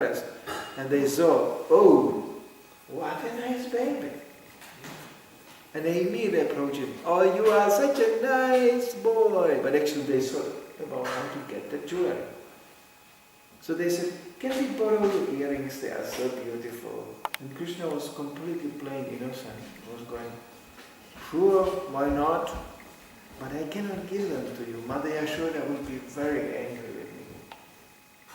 and they saw, oh, what a nice baby. And they immediately approach him, oh, you are such a nice boy. But actually they thought about how to get the jewelry. So they said, can we borrow your earrings? They are so beautiful. And Krishna was completely plain innocent. He was going, sure, why not? But I cannot give them to you. Mother Yashoda will be very angry with me.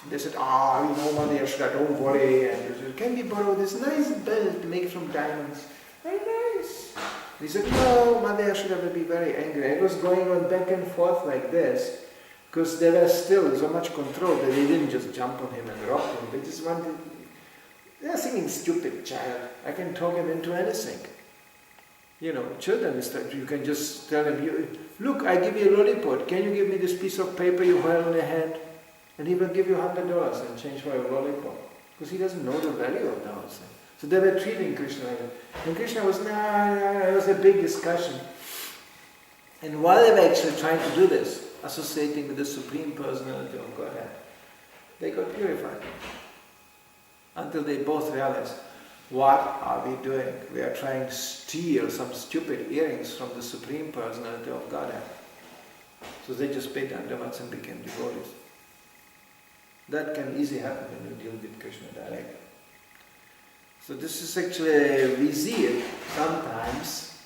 They said, Mother Yashoda, don't worry. And they said, can we borrow this nice belt made from diamonds? Very nice. He said, no, Mother Yashoda will be very angry. It was going on back and forth like this, because there was still so much control that they didn't just jump on him and rock him. They just wanted, they're thinking, stupid child. I can talk him into anything. Children, you can just tell him, look, I give you a lollipop. Can you give me this piece of paper you hold in your hand? And he will give you $100 in change for a lollipop. Because he doesn't know the value of the whole thing. So they were treating Krishna like that. And Krishna was, it was a big discussion. And while they were actually trying to do this, associating with the Supreme Personality of Godhead, they got purified. Until they both realized, what are we doing? We are trying to steal some stupid earrings from the Supreme Personality of Godhead. So they just paid dandavats and became devotees. That can easily happen when you deal with Krishna directly. So this is actually, we see it sometimes,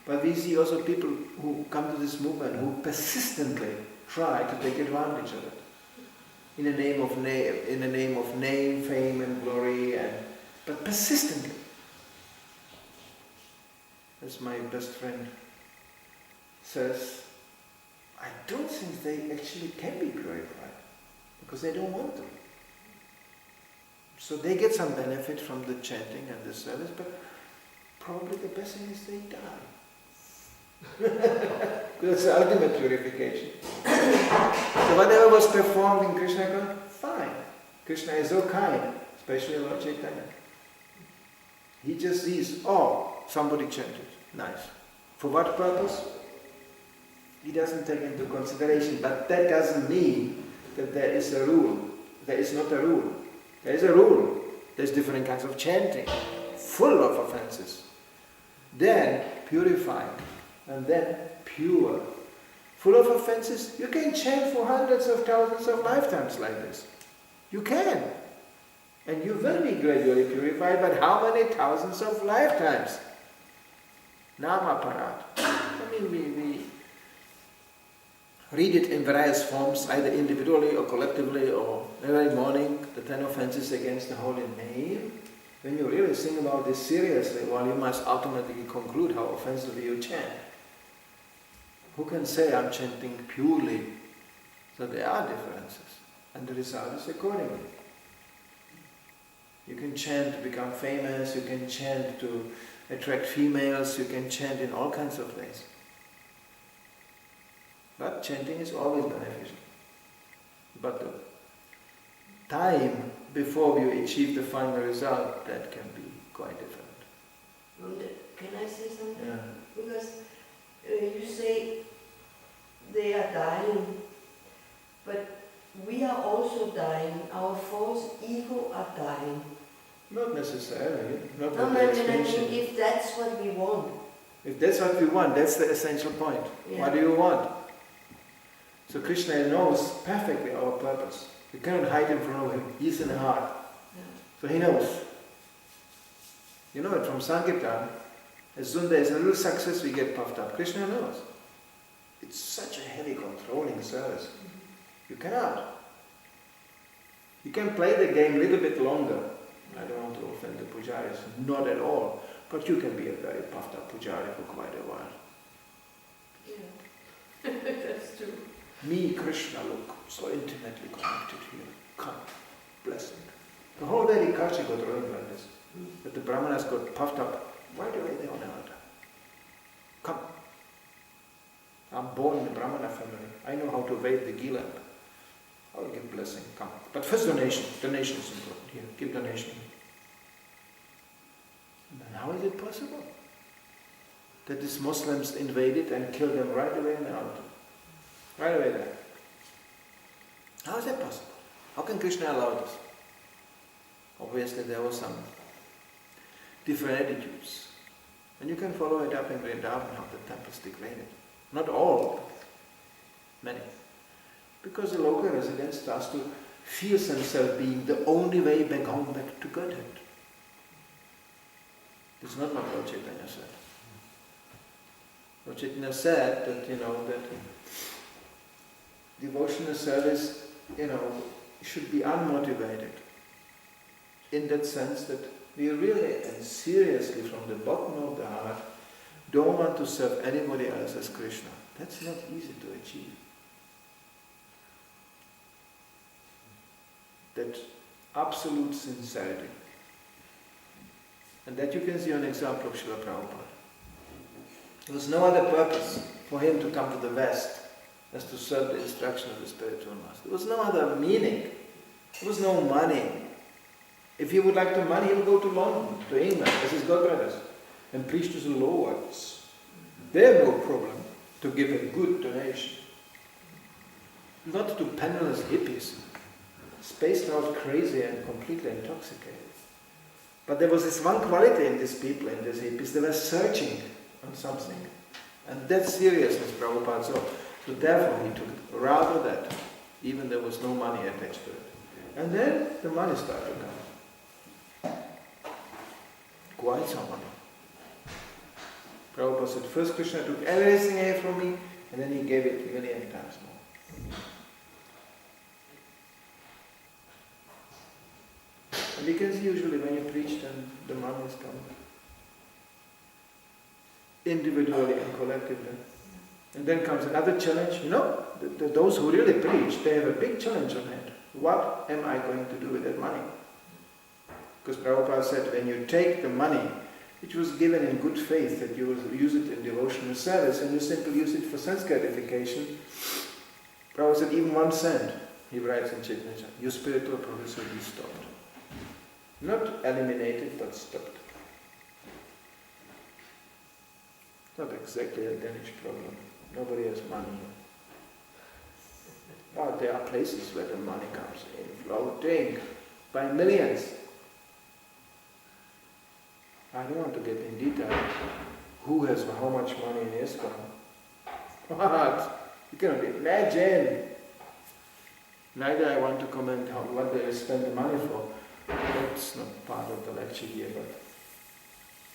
but we see also people who come to this movement who persistently try to take advantage of it. In the name of name, fame and glory, but persistently. As my best friend says, I don't think they actually can be glorified, because they don't want to. So they get some benefit from the chanting and the service, but probably the best thing is they die. That's the ultimate purification. So whatever was performed in Krishna consciousness, fine. Krishna is so kind, especially Lord Chaitanya. He just sees, somebody chanted, nice. For what purpose? He doesn't take into consideration, but that doesn't mean that there is a rule. There is not a rule. There is a rule. There's different kinds of chanting, full of offenses. Then purified, and then pure. Full of offenses, you can chant for hundreds of thousands of lifetimes like this. You can. And you will be gradually purified, but how many thousands of lifetimes? Namaparat. We read it in various forms, either individually or collectively, or every morning, the 10 offenses against the holy name. When you really think about this seriously, you must automatically conclude how offensively you chant. Who can say I'm chanting purely? So there are differences, and the result is accordingly. You can chant to become famous, you can chant to attract females, you can chant in all kinds of ways. But chanting is always beneficial. But the time before you achieve the final result, that can be quite different. Can I say something? Yeah. Because you say they are dying, but we are also dying. Our false ego are dying. Not necessarily. Not No, with the extension. if that's what we want. If that's what we want, that's the essential point. Yeah. What do you want? So Krishna knows perfectly our purpose. We cannot hide in front of him. He's in the heart. Yeah. So he knows. You know it from Sankirtan. As soon as there is a little success, we get puffed up. Krishna knows. It's such a heavy controlling service. You cannot. You can play the game a little bit longer. I don't want to offend the pujaris, not at all. But you can be a very puffed up pujari for quite a while. Yeah. That's true. Me, Krishna, look, so intimately connected here. Come, blessing. The whole Vedic culture got ruined like this. But the Brahmanas got puffed up right away there on the altar. Come. I'm born in the Brahmana family. I know how to wave the ghee lamp. I'll give blessing. Come. But first donation. Donation is important here. Give donation. And then how is it possible that these Muslims invaded and killed them right away in the altar? Right away there. How is that possible? How can Krishna allow this? obviously there were some different attitudes. And you can follow it up in Vrindavan, how the temples degraded. Not all, many. Because the local residents starts to feel themselves being the only way back home, back to Godhead. It's not what Lord Chaitanya said. Lord Chaitanya said that, that devotional service, should be unmotivated. In that sense that we really and seriously from the bottom of the heart don't want to serve anybody else as Krishna. That's not easy to achieve. That absolute sincerity. And that you can see an example of Srila Prabhupada. There was no other purpose for him to come to the West as to serve the instruction of the spiritual master. There was no other meaning. There was no money. If he would like the money, he would go to London, to England, as his godbrothers, and preach to the lords. They have no problem to give a good donation. Not to penniless hippies, spaced out crazy and completely intoxicated. But there was this one quality in these people, in these hippies, they were searching on something. And that seriousness Prabhupada saw. So therefore he took it, rather that, even there was no money attached to it. And then the money started to come. Quite some money. Prabhupada said, first Krishna took everything away from me, and then he gave it a million times more. And because usually when you preach, then the money is coming. Individually and collectively. And then comes another challenge. Those who really preach, they have a big challenge on hand. What am I going to do with that money? Because Prabhupada said, when you take the money, which was given in good faith, that you will use it in devotional service, and you simply use it for sense gratification, Prabhupada said, even 1 cent, he writes in Chaitanya, your spiritual progress will be stopped. Not eliminated, but stopped. Not exactly a Danish problem. Nobody has money. But there are places where the money comes in, floating by millions. I don't want to get in detail who has how much money in ISKCON. What? You cannot imagine. Neither I want to comment on what they spend the money for. That's not part of the lecture here, but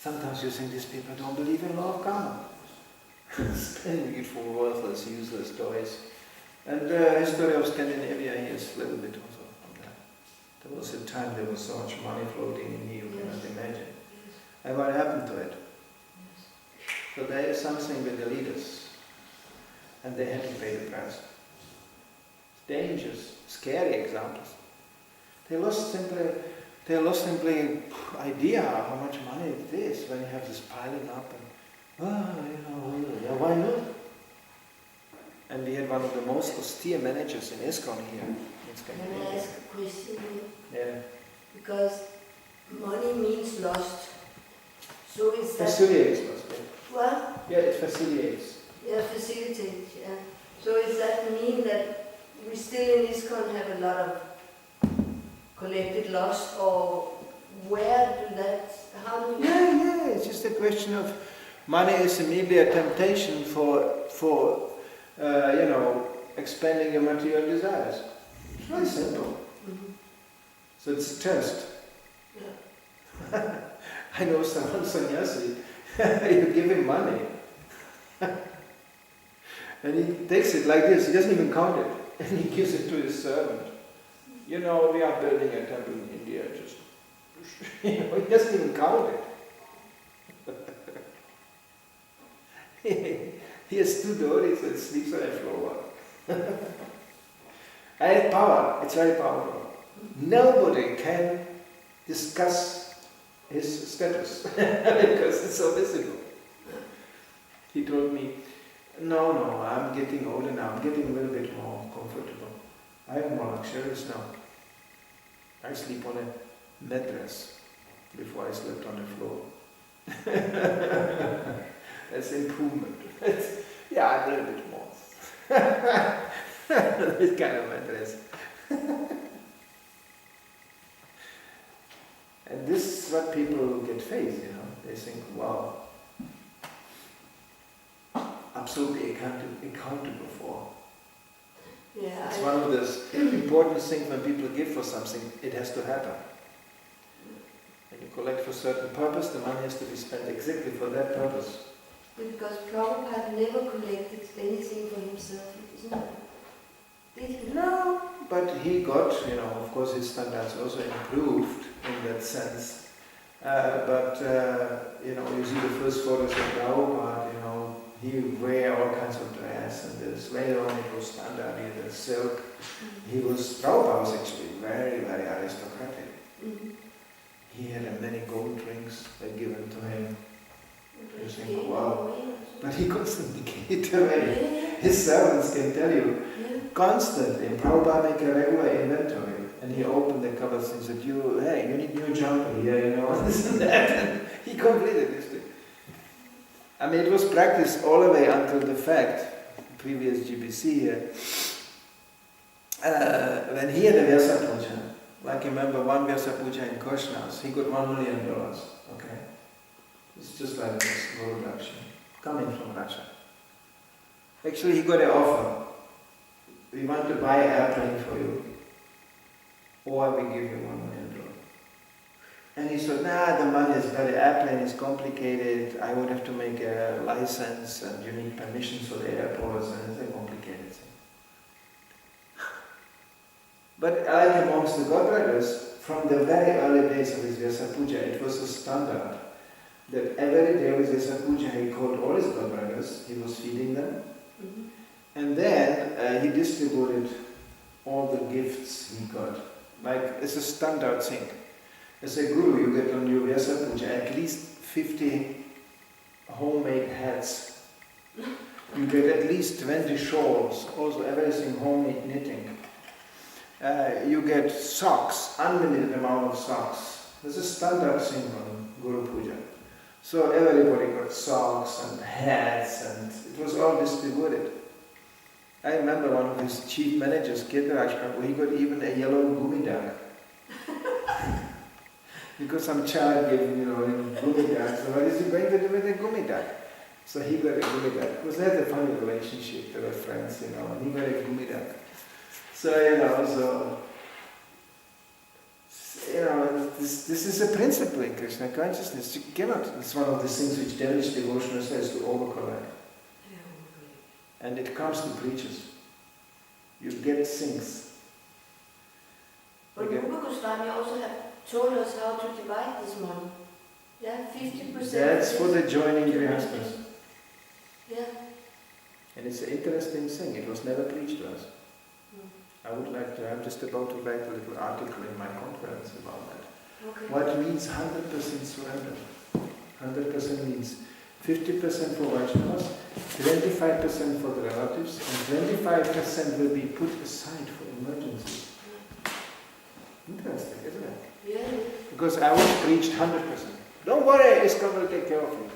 sometimes you think these people don't believe in law of karma. Spending it for worthless, useless toys. And the history of Scandinavia here is a little bit also on that. There was a time there was so much money floating in here, you cannot imagine. And what happened to it? So there is something with the leaders. And they had to pay the price. It's dangerous, scary examples. They lost simply idea how much money it is when you have this piling up and, why not? And we had one of the most austere managers in ISKCON here in Scandinavia. Can I ask a question here? Yeah. Because money means lost. So is that... Facilitates lost, yeah. What? Yeah, it facilitates. Yeah, facilitates, yeah. So does that mean that we still in ISKCON have a lot of collected lost, or where do that, how do you... Yeah, it's just a question of money is immediately a temptation for expanding your material desires. It's very simple. Mm-hmm. So it's a test. Yeah. I know someone sannyasi, you give him money and he takes it like this, he doesn't even count it, and he gives it to his servant. We are building a temple in India, he doesn't even count it. He has 2 daughters and sleeps on the floor. And it's power, it's very powerful. Nobody can discuss his status because it's so visible. He told me, no, I'm getting older now, I'm getting a little bit more comfortable. I have more luxurious now. I sleep on a mattress before I slept on the floor. That's improvement. Yeah, a little bit more. This kind of mattress. And this is what people get faith, They think, wow, absolutely accountable for. Yeah, It's one of the important things when people give for something, it has to happen. When you collect for a certain purpose, the money has to be spent exactly for that purpose. because Prabhupada never collected anything for himself, isn't it? Did he? No, but he got, of course his standards also improved in that sense. You see the first photos of Prabhupada, he wear all kinds of dress, and this later on it was standard, he had silk. Prabhupada was actually very, very aristocratic. Mm-hmm. He had many gold rings given to him. You think, Gave wow. away or But he constantly gave it away. Yeah. His servants can tell you, Yeah. constantly. Prabhupada make a regular inventory. And he opened the cupboards and said, you need new jumper here, this and that. And he completed this thing. I mean, it was practiced all the way until the fact, previous GBC here, when he had a Vyasa Puja, like remember one Vyasa Puja in Krishna's, he got $1 million, okay? It's just like this, Gaura coming from Russia. Actually, he got an offer. We want to buy an airplane for you, or we give you $1 million. And he said, the money is better, airplane is complicated, I would have to make a license, and you need permissions for the airports, and it's a complicated thing. But like amongst the godbrothers, from the very early days of his Vyasa Puja, it was a standard that every day with Vyasa Puja he called all his godbrothers, he was feeding them, and then he distributed all the gifts he got. Like, it's a standard thing. As a guru, you get on your Vyasa Puja at least 50 homemade hats. You get at least 20 shawls, also everything homemade knitting. You get socks, unlimited amount of socks. This is a standard thing on Guru Puja. So everybody got socks and hats, and it was all distributed. I remember one of his chief managers, Kedaraj Prabhu, he got even a yellow gummi duck. Because some child gave him, a gummi duck. So what is he going to do with a gummi duck? So he got a gummi duck. Because they had a funny relationship, they were friends, and he got a gummi duck. So, this is a principle in Krishna consciousness. You cannot, it's one of the things which devilish devotional says, to overcollect. And it comes to preachers. You get things. But Rupa Goswami also have told us how to divide this money. Yeah, 50%. That's for the joining grihasthas. Yeah. And it's an interesting thing. It was never preached to us. I'm just about to write a little article in my conference about that. Okay. What means 100% surrender? 100% means 50% for Vaishnavas, 25% for the relatives, and 25% will be put aside for emergencies. Interesting, isn't it? Yeah. Because I was preached 100%. Don't worry, ISKCON will take care of you.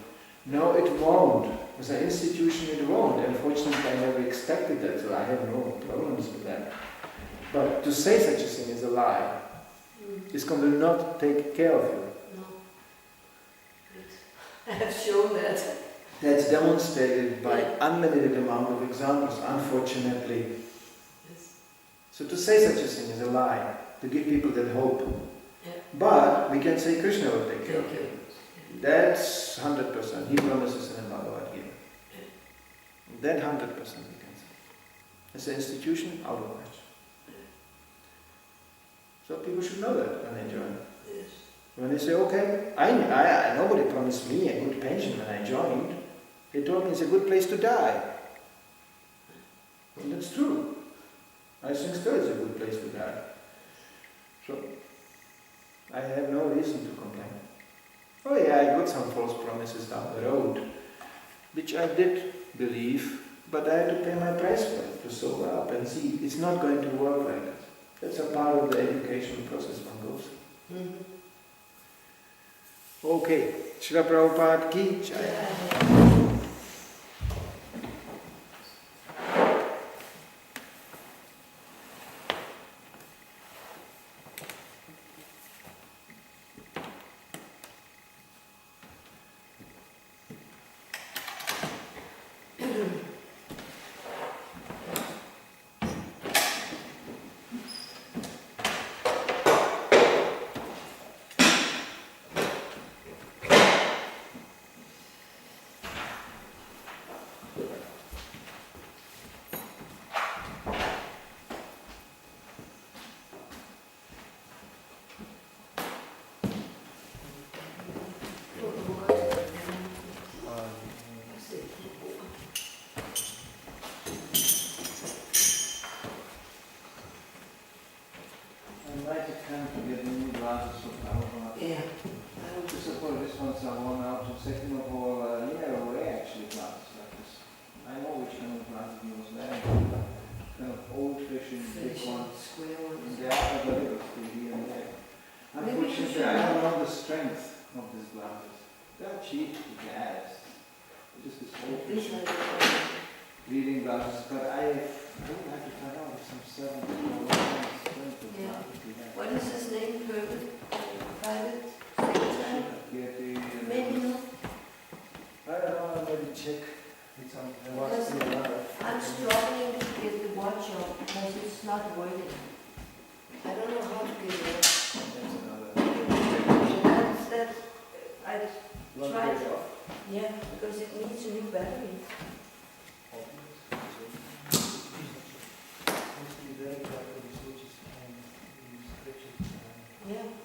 No, it won't. As an institution, it won't. Unfortunately, I never expected that, so I have no problems with that. But to say such a thing is a lie. ISKCON will not take care of you. No. I have shown that. That's demonstrated by unlimited amount of examples, unfortunately. Yes. So to say such a thing is a lie, to give people that hope. Yeah. But we can say Krishna will take care of you. That's 100%. He promises in the Bhagavad Gita. That 100% we can say. As an institution, out of question. So people should know that when they join. Yes. When they say, okay, I nobody promised me a good pension when I joined. They told me it's a good place to die. And that's true. I think still it's a good place to die. So, I have no reason to complain. Oh yeah, I got some false promises down the road, which I did believe, but I had to pay my price for it, to sober up and see it's not going to work like that. That's a part of the educational process one goes through. Okay, Srila Prabhupada ki jai. Yeah. First of all, this one's are worn out, and second of all, away actually glasses like this. I know which kind of glasses he was wearing. Kind of old-fashioned big ones. Square And ones. they are available to here and there. Maybe you Unfortunately, should I don't have- know the strength of these glasses. They are cheap, yes. Just this This old-fashioned one. reading glasses, but I would have to find out if some strength of Yeah. glasses we have. What is his name? Private secretary? Maybe not. I don't know, maybe check. It's on the Because WhatsApp. I'm struggling to get the watch on because it's not working. I don't know how to get it on. That's another. That's, I You want to tried get it it. off? Yeah, because it needs a new battery. Must be very careful with switches and switches. Yeah.